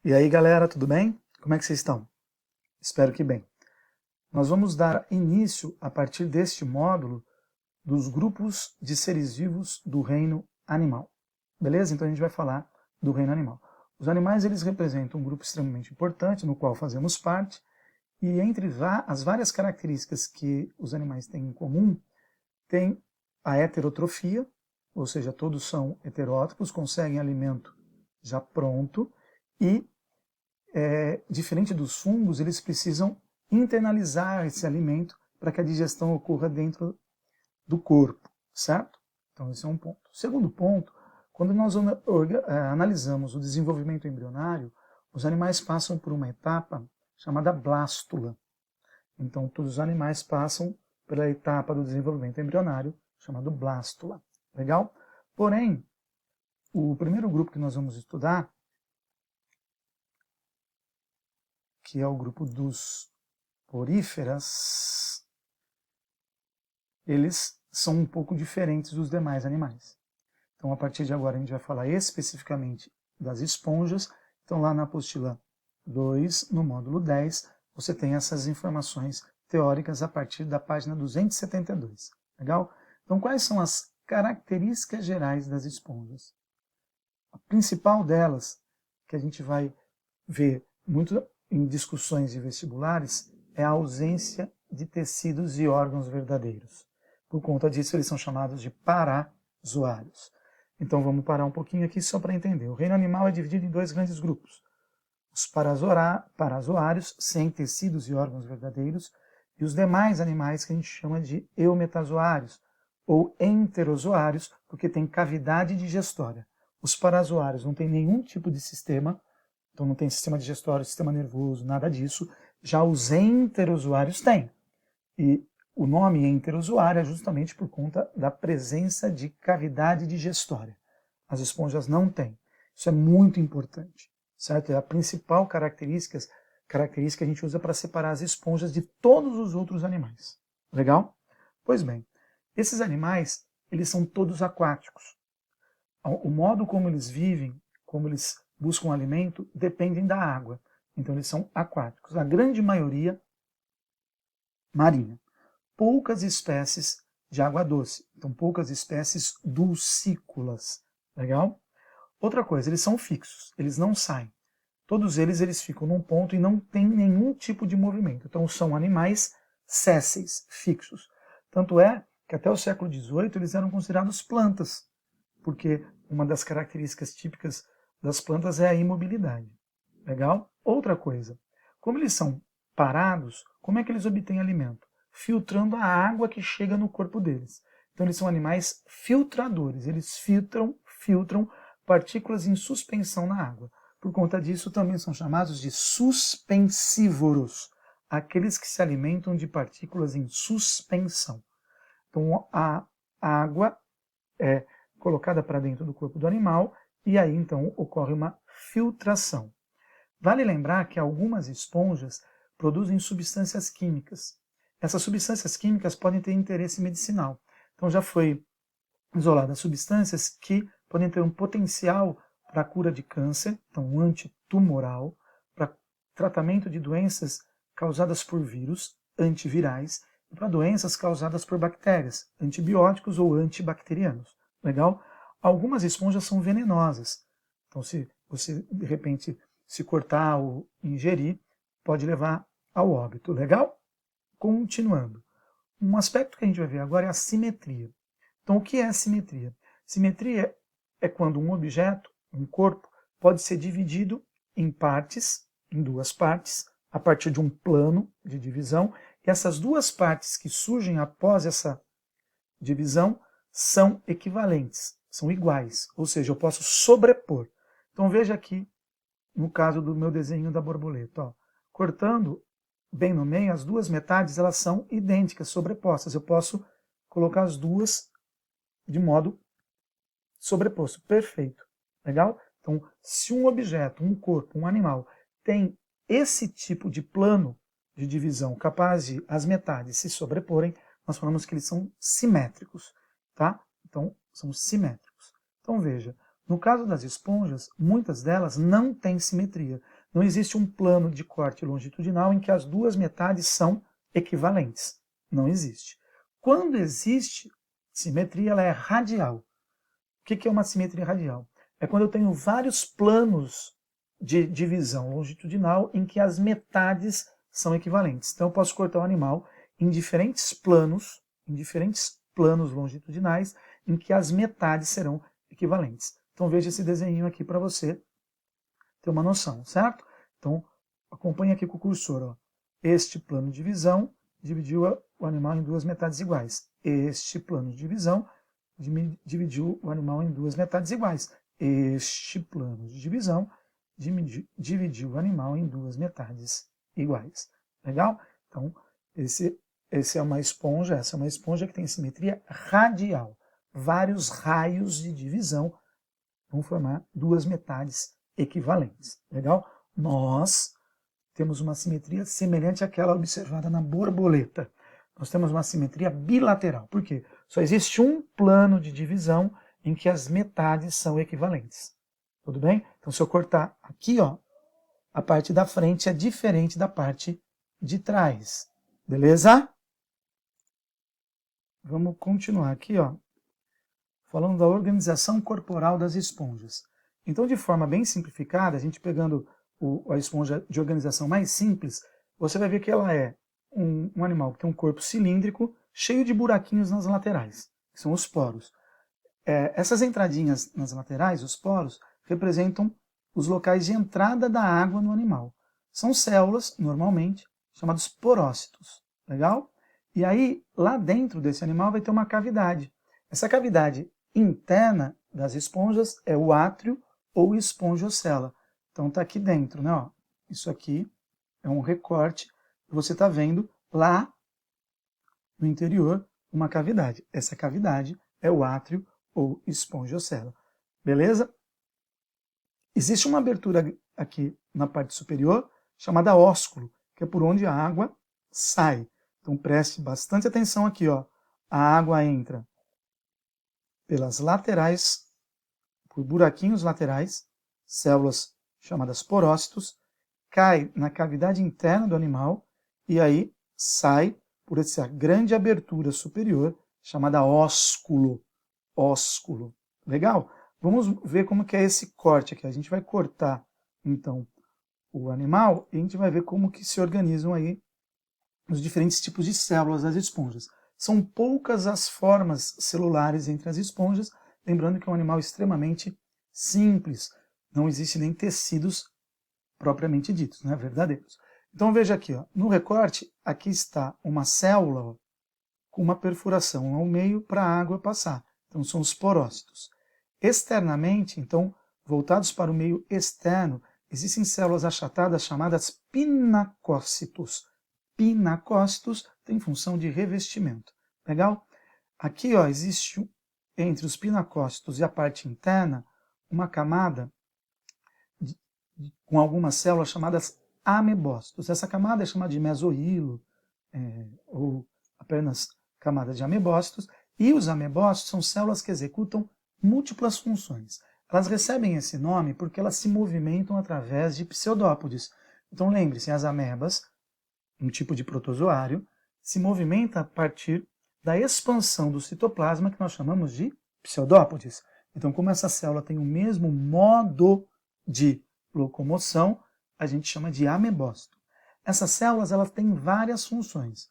E aí galera, tudo bem? Como é que vocês estão? Espero que bem. Nós vamos dar início, a partir deste módulo, dos grupos de seres vivos do reino animal. Beleza? Então a gente vai falar do reino animal. Os animais eles representam um grupo extremamente importante, no qual fazemos parte, e entre as várias características que os animais têm em comum, tem a heterotrofia, ou seja, todos são heterótrofos, conseguem alimento já pronto, e diferente dos fungos, eles precisam internalizar esse alimento para que a digestão ocorra dentro do corpo, certo? Então esse é um ponto. Segundo ponto, quando nós analisamos o desenvolvimento embrionário, os animais passam por uma etapa chamada blástula. Então todos os animais passam pela etapa do desenvolvimento embrionário, chamado blástula. Legal? Porém, o primeiro grupo que nós vamos estudar, que é o grupo dos poríferas, eles são um pouco diferentes dos demais animais. Então, a partir de agora, a gente vai falar especificamente das esponjas. Então, lá na apostila 2, no módulo 10, você tem essas informações teóricas a partir da página 272. Legal? Então, quais são as características gerais das esponjas? A principal delas, que a gente vai ver muito em discussões de vestibulares, é a ausência de tecidos e órgãos verdadeiros. Por conta disso, eles são chamados de parazoários. Então vamos parar um pouquinho aqui só para entender. O reino animal é dividido em dois grandes grupos. Os parazoários, sem tecidos e órgãos verdadeiros, e os demais animais que a gente chama de eumetazoários, ou enterozoários, porque tem cavidade digestória. Os parazoários não têm nenhum tipo de sistema, então não tem sistema digestório, sistema nervoso, nada disso. Já os enterozoários têm. E o nome enterozoário é justamente por conta da presença de cavidade digestória. As esponjas não têm. Isso é muito importante, certo? É a principal característica que a gente usa para separar as esponjas de todos os outros animais. Legal? Pois bem, esses animais, eles são todos aquáticos. O modo como eles vivem, como eles buscam alimento, dependem da água. Então eles são aquáticos. A grande maioria marinha. Poucas espécies de água doce. Então poucas espécies dulcícolas. Legal? Outra coisa, eles são fixos. Eles não saem. Todos eles ficam num ponto e não tem nenhum tipo de movimento. Então são animais sésseis, fixos. Tanto é que até o século XVIII eles eram considerados plantas, porque uma das características típicas das plantas é a imobilidade. Legal? Outra coisa, como eles são parados, como é que eles obtêm alimento? Filtrando a água que chega no corpo deles. Então eles são animais filtradores, eles filtram partículas em suspensão na água. Por conta disso também são chamados de suspensívoros, aqueles que se alimentam de partículas em suspensão. Então a água é colocada para dentro do corpo do animal e aí então ocorre uma filtração. Vale lembrar que algumas esponjas produzem substâncias químicas. Essas substâncias químicas podem ter interesse medicinal. Então já foi isolada substâncias que podem ter um potencial para a cura de câncer, então um antitumoral, para tratamento de doenças causadas por vírus, antivirais, e para doenças causadas por bactérias, antibióticos ou antibacterianos. Legal? Algumas esponjas são venenosas. Então, se você, de repente, se cortar ou ingerir, pode levar ao óbito. Legal? Continuando. Um aspecto que a gente vai ver agora é a simetria. Então, o que é simetria? Simetria é quando um objeto, um corpo, pode ser dividido em partes, em duas partes, a partir de um plano de divisão, e essas duas partes que surgem após essa divisão são equivalentes, são iguais, ou seja, eu posso sobrepor. Então veja aqui, no caso do meu desenho da borboleta, ó, cortando bem no meio, as duas metades elas são idênticas, sobrepostas. Eu posso colocar as duas de modo sobreposto. Perfeito. Legal? Então, se um objeto, um corpo, um animal tem esse tipo de plano de divisão capaz de as metades se sobreporem, nós falamos que eles são simétricos. Tá? Então, são simétricos. Então, veja, no caso das esponjas, muitas delas não têm simetria. Não existe um plano de corte longitudinal em que as duas metades são equivalentes. Não existe. Quando existe simetria, ela é radial. O que é uma simetria radial? É quando eu tenho vários planos de divisão longitudinal em que as metades são equivalentes. Então eu posso cortar um animal em diferentes planos longitudinais em que as metades serão equivalentes. Então veja esse desenho aqui para você ter uma noção, certo? Então acompanhe aqui com o cursor. Ó. Este plano de divisão dividiu o animal em duas metades iguais. Este plano de divisão dividiu o animal em duas metades iguais. Este plano de divisão dividiu o animal em duas metades iguais. Legal? Então, essa é uma esponja que tem simetria radial. Vários raios de divisão vão formar duas metades equivalentes. Legal? Nós temos uma simetria semelhante àquela observada na borboleta. Nós temos uma simetria bilateral. Por quê? Só existe um plano de divisão em que as metades são equivalentes. Tudo bem? Então, se eu cortar aqui, ó, a parte da frente é diferente da parte de trás. Beleza? Vamos continuar aqui, ó, falando da organização corporal das esponjas. Então, de forma bem simplificada, a gente pegando a esponja de organização mais simples, você vai ver que ela é um animal que tem um corpo cilíndrico, cheio de buraquinhos nas laterais, que são os poros. Essas entradinhas nas laterais, os poros, representam os locais de entrada da água no animal. São células, normalmente, chamadas porócitos. Legal? E aí, lá dentro desse animal vai ter uma cavidade. Essa cavidade interna das esponjas é o átrio ou espongiocela. Então está aqui dentro, né? Ó, isso aqui é um recorte que você está vendo lá no interior uma cavidade. Essa cavidade é o átrio ou espongiocela. Beleza? Existe uma abertura aqui na parte superior chamada ósculo, que é por onde a água sai. Então preste bastante atenção aqui, ó. A água entra pelas laterais, por buraquinhos laterais, células chamadas porócitos, cai na cavidade interna do animal e aí sai por essa grande abertura superior chamada ósculo. Ósculo. Legal? Vamos ver como que é esse corte aqui. A gente vai cortar, então, o animal e a gente vai ver como que se organizam aí os diferentes tipos de células das esponjas. São poucas as formas celulares entre as esponjas, lembrando que é um animal extremamente simples. Não existe nem tecidos propriamente ditos, né, verdadeiros. Então veja aqui, ó, no recorte, aqui está uma célula ó, com uma perfuração ao meio para a água passar. Então são os porócitos. Externamente, então, voltados para o meio externo, existem células achatadas chamadas pinacócitos. Pinacócitos tem função de revestimento. Legal? Aqui ó, existe entre os pinacócitos e a parte interna uma camada com algumas células chamadas amebócitos. Essa camada é chamada de mesohilo, ou apenas camada de amebócitos, e os amebócitos são células que executam múltiplas funções. Elas recebem esse nome porque elas se movimentam através de pseudópodes. Então lembre-se, as amebas, um tipo de protozoário, se movimenta a partir da expansão do citoplasma, que nós chamamos de pseudópodes. Então, como essa célula tem o mesmo modo de locomoção, a gente chama de amebócito. Essas células elas têm várias funções.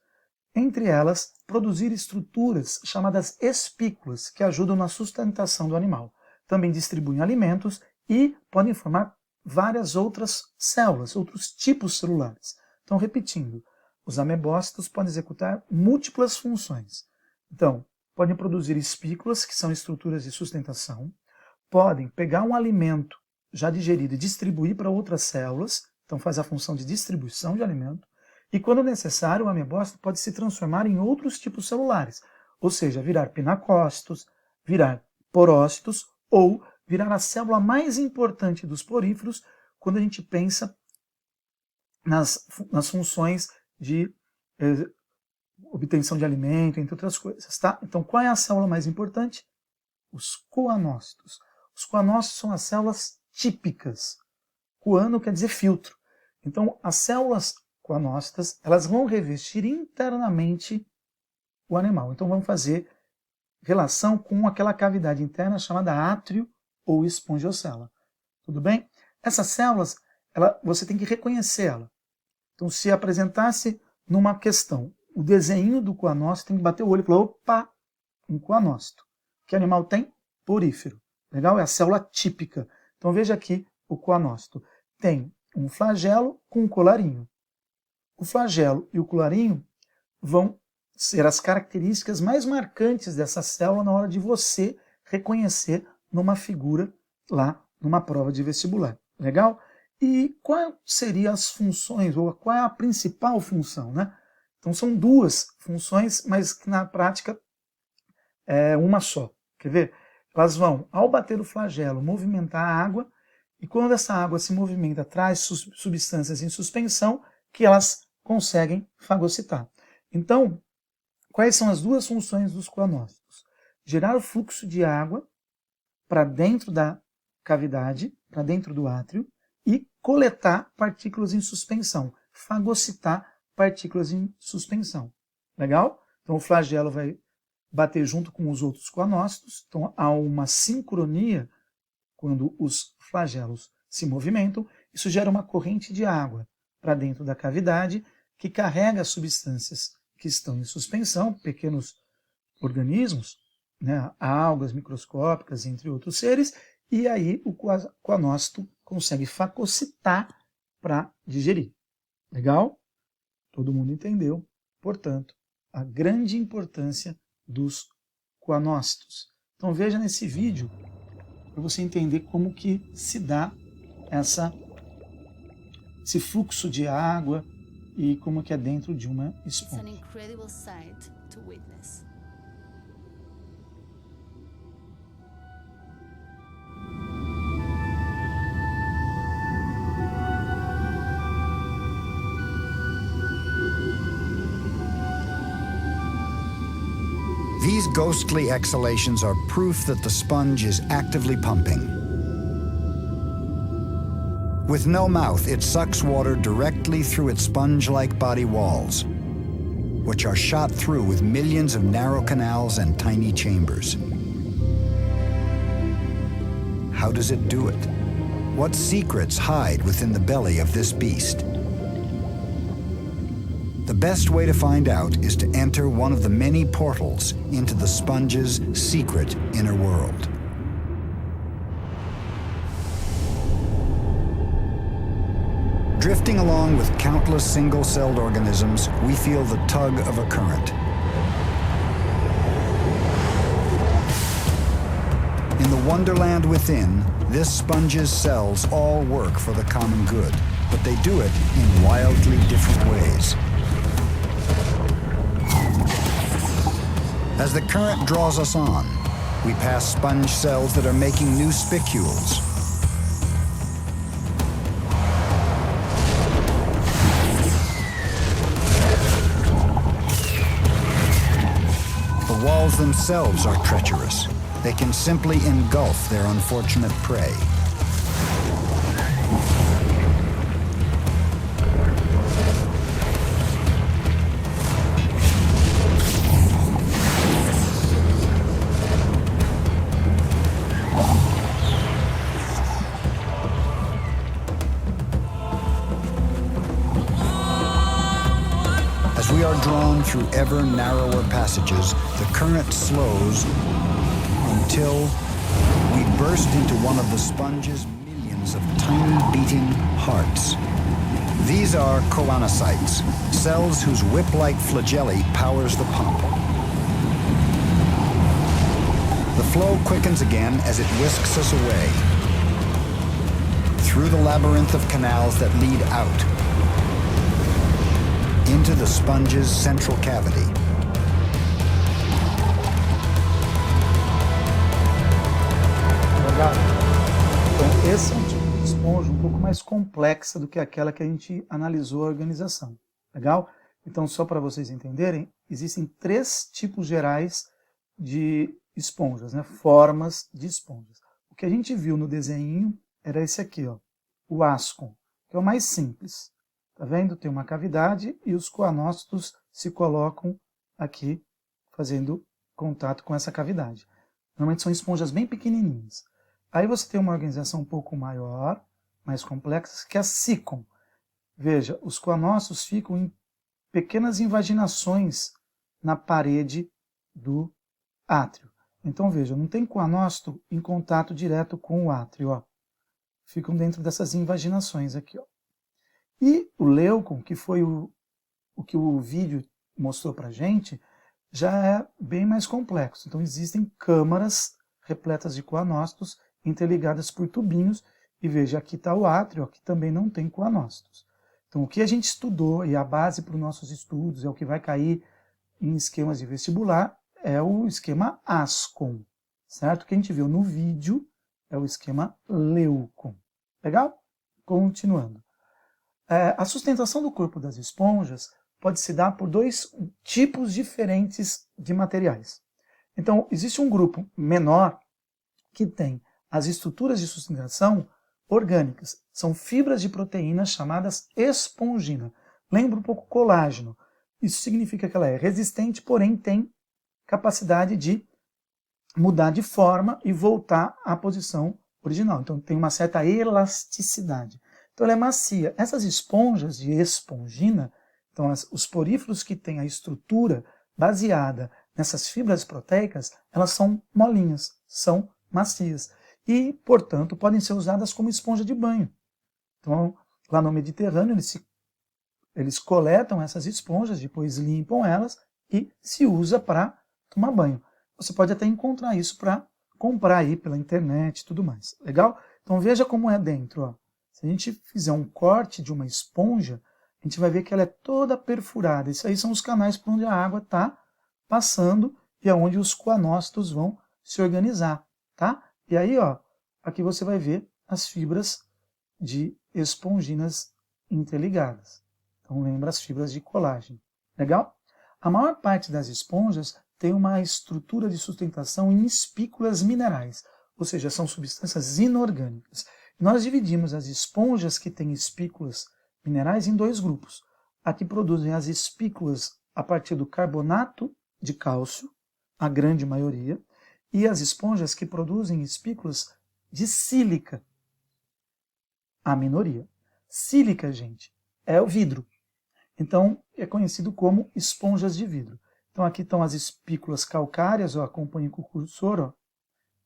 Entre elas, produzir estruturas chamadas espículas, que ajudam na sustentação do animal. Também distribuem alimentos e podem formar várias outras células, outros tipos celulares. Então, repetindo, os amebócitos podem executar múltiplas funções. Então, podem produzir espículas, que são estruturas de sustentação, podem pegar um alimento já digerido e distribuir para outras células, então faz a função de distribuição de alimento, e quando necessário, o amebócito pode se transformar em outros tipos celulares, ou seja, virar pinacócitos, virar porócitos, ou virar a célula mais importante dos poríferos, quando a gente pensa nas funções de obtenção de alimento, entre outras coisas. Tá? Então, qual é a célula mais importante? Os coanócitos. Os coanócitos são as células típicas Coano quer dizer filtro. Então, as células coanócitas, elas vão revestir internamente o animal. Então, vão fazer relação com aquela cavidade interna chamada átrio ou espongiocela. Tudo bem? Essas células, você tem que reconhecer ela. Então, se apresentasse numa questão o desenho do coanócito, tem que bater o olho e falar, opa, um coanócito. Que animal tem? Porífero. Legal? É a célula típica. Então, veja aqui o coanócito. Tem um flagelo com um colarinho. O flagelo e o colarinho vão ser as características mais marcantes dessa célula na hora de você reconhecer numa figura lá numa prova de vestibular. Legal? E quais seriam as funções, ou qual é a principal função, né? Então são duas funções, mas que na prática é uma só. Quer ver? Elas vão, ao bater o flagelo, movimentar a água, e quando essa água se movimenta, traz substâncias em suspensão que elas conseguem fagocitar. Então, quais são as duas funções dos coanócitos? Gerar o fluxo de água para dentro da cavidade, para dentro do átrio, e coletar partículas em suspensão, fagocitar partículas em suspensão. Legal? Então o flagelo vai bater junto com os outros coanócitos, então há uma sincronia quando os flagelos se movimentam, isso gera uma corrente de água para dentro da cavidade que carrega as substâncias que estão em suspensão, pequenos organismos, né, algas microscópicas, entre outros seres, e aí o coanócito consegue fagocitar para digerir. Legal? Todo mundo entendeu, portanto, a grande importância dos coanócitos. Então veja nesse vídeo para você entender como que se dá esse fluxo de água e como que é dentro de uma esponja. These ghostly exhalations are proof that the sponge is actively pumping. With no mouth, it sucks water directly through its sponge-like body walls, which are shot through with millions of narrow canals and tiny chambers. How does it do it? What secrets hide within the belly of this beast? The best way to find out is to enter one of the many portals into the sponge's secret inner world. Drifting along with countless single-celled organisms, we feel the tug of a current. In the wonderland within, this sponge's cells all work for the common good, but they do it in wildly different ways. As the current draws us on, we pass sponge cells that are making new spicules. The walls themselves are treacherous. They can simply engulf their unfortunate prey. As we are drawn through ever narrower passages, the current slows until we burst into one of the sponge's millions of tiny beating hearts. These are choanocytes, cells whose whip-like flagellae powers the pump. The flow quickens again as it whisks us away through the labyrinth of canals that lead out into the sponge's central cavity. Legal. Então, esse é um tipo de esponja um pouco mais complexa do que aquela que a gente analisou a organização. Legal? Então, só para vocês entenderem, existem 3 tipos gerais de esponjas, né? Formas de esponjas. O que a gente viu no desenho era esse aqui, ó, o ascon, que é o mais simples. Tá vendo? Tem uma cavidade e os coanócitos se colocam aqui, fazendo contato com essa cavidade. Normalmente são esponjas bem pequenininhas. Aí você tem uma organização um pouco maior, mais complexa, que é a sícon. Veja, os coanócitos ficam em pequenas invaginações na parede do átrio. Então veja, não tem coanócito em contato direto com o átrio, ó. Ficam dentro dessas invaginações aqui, ó. E o leucon, que foi o que o vídeo mostrou pra gente, já é bem mais complexo. Então existem câmaras repletas de coanócitos interligadas por tubinhos, e veja, aqui está o átrio, aqui também não tem coanócitos. Então o que a gente estudou, e a base para os nossos estudos, é o que vai cair em esquemas de vestibular, é o esquema ascon, certo? O que a gente viu no vídeo é o esquema leucon. Legal? Continuando. A sustentação do corpo das esponjas pode se dar por dois tipos diferentes de materiais. Então, existe um grupo menor que tem as estruturas de sustentação orgânicas. São fibras de proteínas chamadas espongina. Lembra um pouco colágeno. Isso significa que ela é resistente, porém tem capacidade de mudar de forma e voltar à posição original. Então tem uma certa elasticidade. Então ela é macia. Essas esponjas de espongina, então os poríferos que têm a estrutura baseada nessas fibras proteicas, elas são molinhas, são macias. E, portanto, podem ser usadas como esponja de banho. Então, lá no Mediterrâneo, eles coletam essas esponjas, depois limpam elas e se usa para tomar banho. Você pode até encontrar isso para comprar aí pela internet e tudo mais. Legal? Então veja como é dentro. Ó. Se a gente fizer um corte de uma esponja, a gente vai ver que ela é toda perfurada. Isso aí são os canais por onde a água está passando e é onde os coanócitos vão se organizar. Tá? E aí, ó, aqui você vai ver as fibras de esponginas interligadas. Então lembra as fibras de colágeno. Legal? A maior parte das esponjas tem uma estrutura de sustentação em espículas minerais, ou seja, são substâncias inorgânicas. Nós dividimos as esponjas que têm espículas minerais em dois grupos. A que produzem as espículas a partir do carbonato de cálcio, a grande maioria, e as esponjas que produzem espículas de sílica, a minoria. Sílica, gente, é o vidro. Então, é conhecido como esponjas de vidro. Então, aqui estão as espículas calcárias, ó, acompanhem com o cursor. Ó.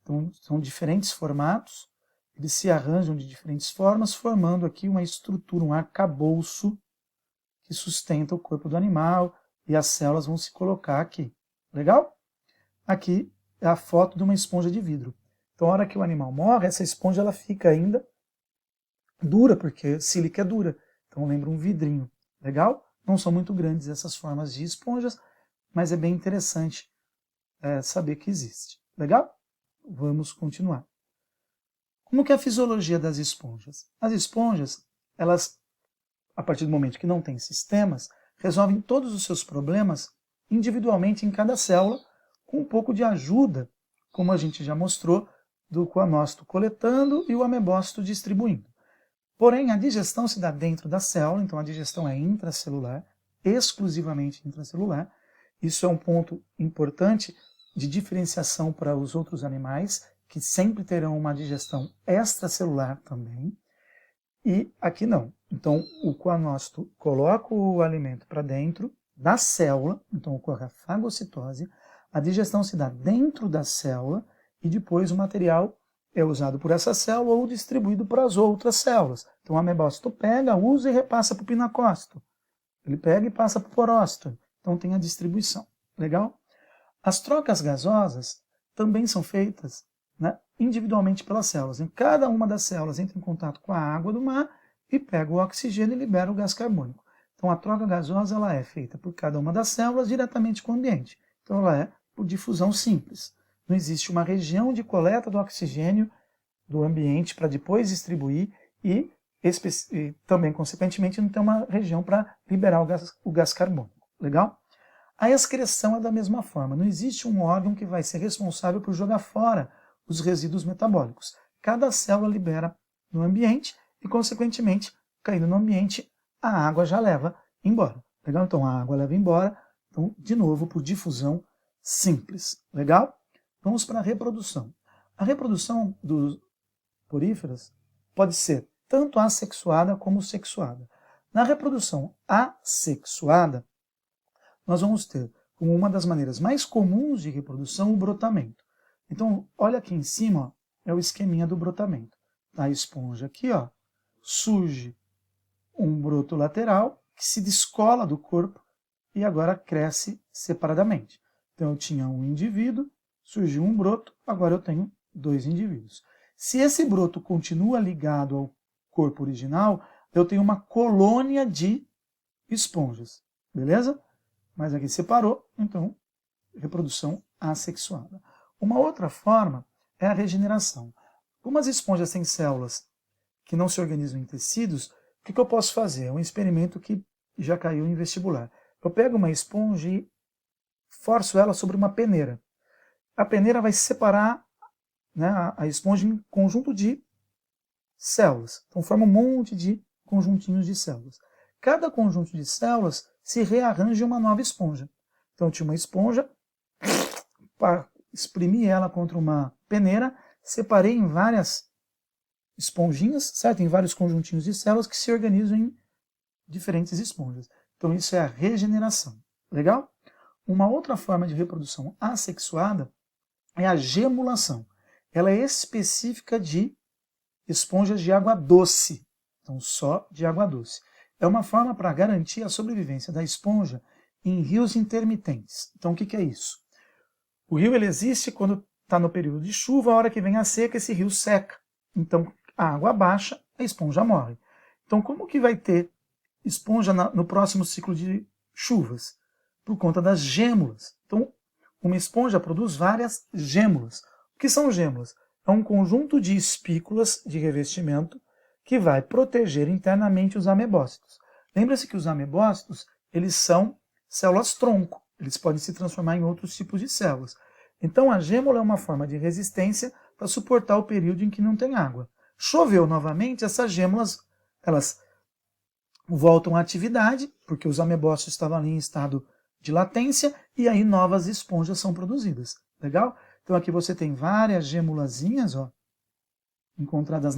Então, são diferentes formatos, eles se arranjam de diferentes formas, formando aqui uma estrutura, um arcabouço que sustenta o corpo do animal e as células vão se colocar aqui. Legal? Aqui é a foto de uma esponja de vidro. Então, a hora que o animal morre, essa esponja ela fica ainda dura, porque sílica é dura. Então, lembra um vidrinho. Legal? Não são muito grandes essas formas de esponjas, mas é bem interessante saber que existe. Legal? Vamos continuar. Como que é a fisiologia das esponjas? As esponjas, elas, a partir do momento que não tem sistemas, resolvem todos os seus problemas individualmente em cada célula, com um pouco de ajuda, como a gente já mostrou, do coanócito coletando e o amebócito distribuindo. Porém, a digestão se dá dentro da célula, então a digestão é intracelular, exclusivamente intracelular. Isso é um ponto importante de diferenciação para os outros animais, que sempre terão uma digestão extracelular também. E aqui não. Então, o coanócito coloca o alimento para dentro da célula, então ocorre a fagocitose, a digestão se dá dentro da célula e depois o material é usado por essa célula ou distribuído para as outras células. Então o amebócito pega, usa e repassa para o pinacócito. Ele pega e passa para o porócito. Então tem a distribuição. Legal? As trocas gasosas também são feitas, né, individualmente pelas células. Em cada uma das células entra em contato com a água do mar e pega o oxigênio e libera o gás carbônico. Então a troca gasosa ela é feita por cada uma das células diretamente com o ambiente. Então ela é por difusão simples. Não existe uma região de coleta do oxigênio do ambiente para depois distribuir e também, consequentemente, não tem uma região para liberar o gás carbônico. Legal? A excreção é da mesma forma. Não existe um órgão que vai ser responsável por jogar fora os resíduos metabólicos. Cada célula libera no ambiente e, consequentemente, caindo no ambiente, a água já leva embora. Legal? Então, a água leva embora, então, de novo, por difusão simples. Legal? Vamos para a reprodução. A reprodução dos poríferas pode ser tanto assexuada como sexuada. Na reprodução assexuada, nós vamos ter, como uma das maneiras mais comuns de reprodução, o brotamento. Então, olha aqui em cima, ó, é o esqueminha do brotamento. A esponja aqui, ó, surge um broto lateral que se descola do corpo e agora cresce separadamente. Então, eu tinha um indivíduo, surgiu um broto, agora eu tenho 2 indivíduos. Se esse broto continua ligado ao corpo original, eu tenho uma colônia de esponjas, beleza? Mas aqui separou, então, reprodução assexuada. Uma outra forma é a regeneração. Como as esponjas têm células que não se organizam em tecidos, o que eu posso fazer? É um experimento que já caiu em vestibular. Eu pego uma esponja e forço ela sobre uma peneira. A peneira vai separar, né, a esponja em um conjunto de células. Então forma um monte de conjuntinhos de células. Cada conjunto de células se rearranja em uma nova esponja. Então eu tinha uma esponja, exprimi ela contra uma peneira, separei em várias esponjinhas, certo? Em vários conjuntinhos de células que se organizam em diferentes esponjas. Então isso é a regeneração. Legal? Uma outra forma de reprodução assexuada é a gemulação. Ela é específica de esponjas de água doce. Então só de água doce. É uma forma para garantir a sobrevivência da esponja em rios intermitentes. Então o que é isso? O rio ele existe quando está no período de chuva, a hora que vem a seca, esse rio seca. Então a água baixa, a esponja morre. Então como que vai ter esponja no próximo ciclo de chuvas? Por conta das gêmulas. Então uma esponja produz várias gêmulas. O que são gêmulas? É um conjunto de espículas de revestimento que vai proteger internamente os amebócitos. Lembra-se que os amebócitos, eles são células-tronco. Eles podem se transformar em outros tipos de células. Então a gêmula é uma forma de resistência para suportar o período em que não tem água. Choveu novamente, essas gêmulas elas voltam à atividade, porque os amebócitos estavam ali em estado de latência, e aí novas esponjas são produzidas. Legal? Então aqui você tem várias gêmulazinhas, ó, encontradas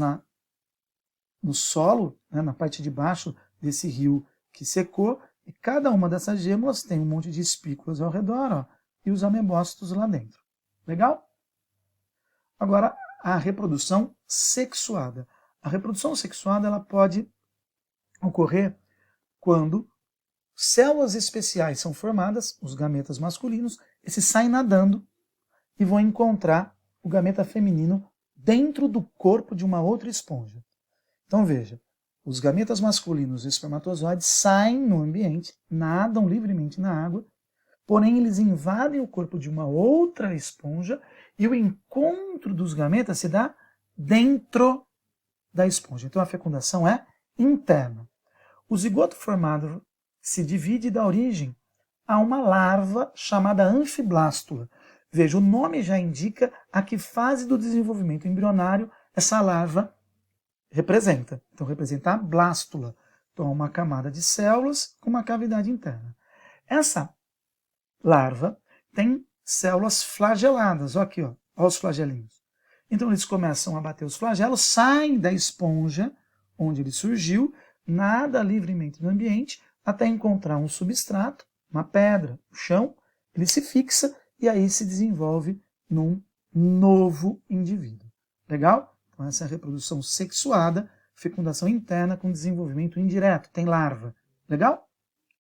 no solo, né, na parte de baixo desse rio que secou, e cada uma dessas gêmulas tem um monte de espículas ao redor, ó, e os amebócitos lá dentro. Legal? Agora, a reprodução sexuada. A reprodução sexuada ela pode ocorrer quando células especiais são formadas, os gametas masculinos, esses saem nadando e vão encontrar o gameta feminino dentro do corpo de uma outra esponja. Então veja, os gametas masculinos e espermatozoides saem no ambiente, nadam livremente na água, porém eles invadem o corpo de uma outra esponja e o encontro dos gametas se dá dentro da esponja. Então a fecundação é interna. O zigoto formado se divide e dá origem a uma larva chamada anfiblástula. Veja, o nome já indica a que fase do desenvolvimento embrionário essa larva representa. Então, representa a blástula. Então, uma camada de células com uma cavidade interna. Essa larva tem células flageladas. Olha aqui, ó, olha os flagelinhos. Então, eles começam a bater os flagelos, saem da esponja onde ele surgiu, nada livremente no ambiente, até encontrar um substrato, uma pedra, um chão, ele se fixa e aí se desenvolve num novo indivíduo. Legal? Então essa é a reprodução sexuada, fecundação interna com desenvolvimento indireto, tem larva. Legal?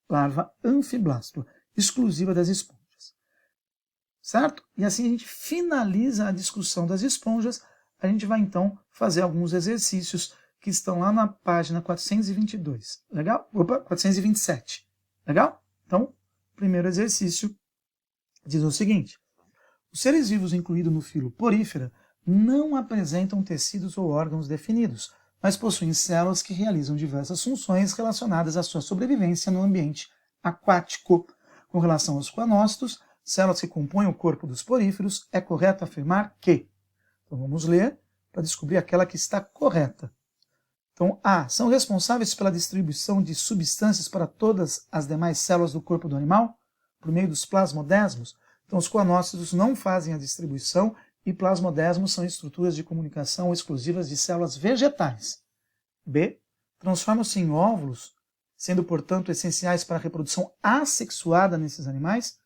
Larva anfiblástula, exclusiva das esponjas. Certo? E assim a gente finaliza a discussão das esponjas, a gente vai então fazer alguns exercícios que estão lá na página 422. Legal? Opa, 427. Legal? Então, o primeiro exercício diz o seguinte: os seres vivos incluídos no filo porífera não apresentam tecidos ou órgãos definidos, mas possuem células que realizam diversas funções relacionadas à sua sobrevivência no ambiente aquático. Com relação aos coanócitos, células que compõem o corpo dos poríferos, é correto afirmar que... Então vamos ler para descobrir aquela que está correta. Então, A, são responsáveis pela distribuição de substâncias para todas as demais células do corpo do animal, por meio dos plasmodesmos. Então, os coanócitos não fazem a distribuição e plasmodesmos são estruturas de comunicação exclusivas de células vegetais. B, transformam-se em óvulos, sendo, portanto, essenciais para a reprodução assexuada nesses animais.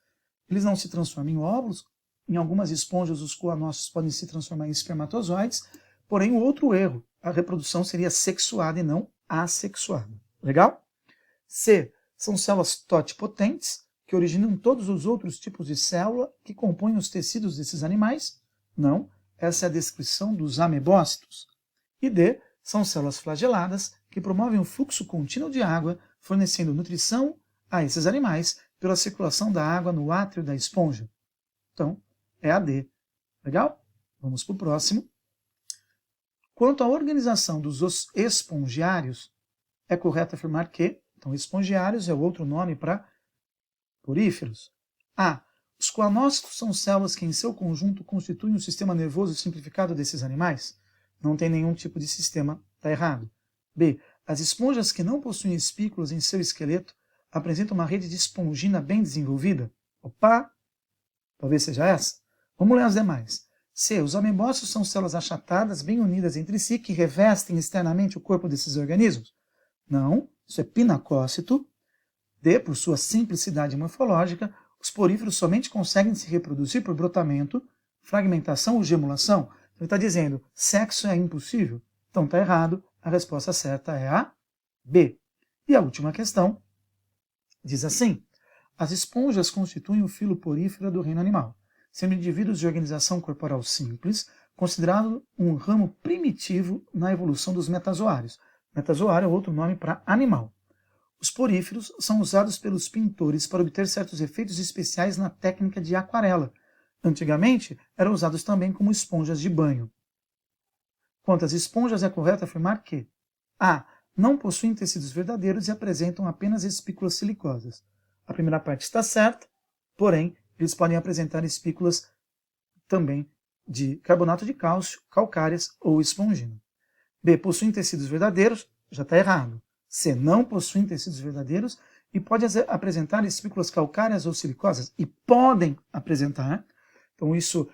Eles não se transformam em óvulos. Em algumas esponjas, os coanócitos podem se transformar em espermatozoides. Porém, o outro erro, a reprodução seria sexuada e não assexuada. Legal? C, são células totipotentes, que originam todos os outros tipos de célula que compõem os tecidos desses animais. Não, essa é a descrição dos amebócitos. E D, são células flageladas, que promovem o fluxo contínuo de água, fornecendo nutrição a esses animais pela circulação da água no átrio da esponja. Então, é a D. Legal? Vamos para o próximo. Quanto à organização dos espongiários, é correto afirmar que, então, espongiários é outro nome para poríferos. A. Os coanócitos são células que, em seu conjunto, constituem o sistema nervoso simplificado desses animais? Não tem nenhum tipo de sistema, está errado. B. As esponjas que não possuem espículas em seu esqueleto apresentam uma rede de espongina bem desenvolvida? Opa! Talvez seja essa. Vamos ler as demais. C. Os amebócitos são células achatadas, bem unidas entre si, que revestem externamente o corpo desses organismos? Não, isso é pinacócito. D. Por sua simplicidade morfológica, os poríferos somente conseguem se reproduzir por brotamento, fragmentação ou gemulação. Ele está dizendo, sexo é impossível? Então está errado, a resposta certa é a B. E a última questão diz assim, as esponjas constituem o filo porífero do reino animal, sendo indivíduos de organização corporal simples, considerado um ramo primitivo na evolução dos metazoários. Metazoário é outro nome para animal. Os poríferos são usados pelos pintores para obter certos efeitos especiais na técnica de aquarela. Antigamente, eram usados também como esponjas de banho. Quanto às esponjas, é correto afirmar que A. Não possuem tecidos verdadeiros e apresentam apenas espículas silicosas. A primeira parte está certa, porém, eles podem apresentar espículas também de carbonato de cálcio, calcárias ou espongina. B. Possuem tecidos verdadeiros, já está errado. C. Não possuem tecidos verdadeiros e pode apresentar espículas calcárias ou silicosas. E podem apresentar. Então isso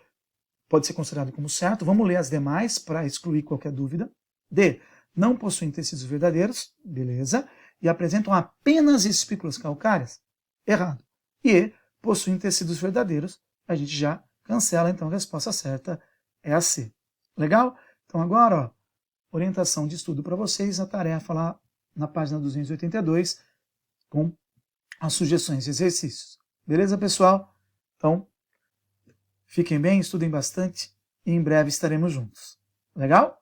pode ser considerado como certo. Vamos ler as demais para excluir qualquer dúvida. D. Não possuem tecidos verdadeiros. Beleza. E apresentam apenas espículas calcárias. Errado. E E. Possuem tecidos verdadeiros. A gente já cancela, então a resposta certa é a C. Legal? Então agora, ó, orientação de estudo para vocês, a tarefa lá na página 282, com as sugestões e exercícios. Beleza, pessoal? Então, fiquem bem, estudem bastante e em breve estaremos juntos. Legal?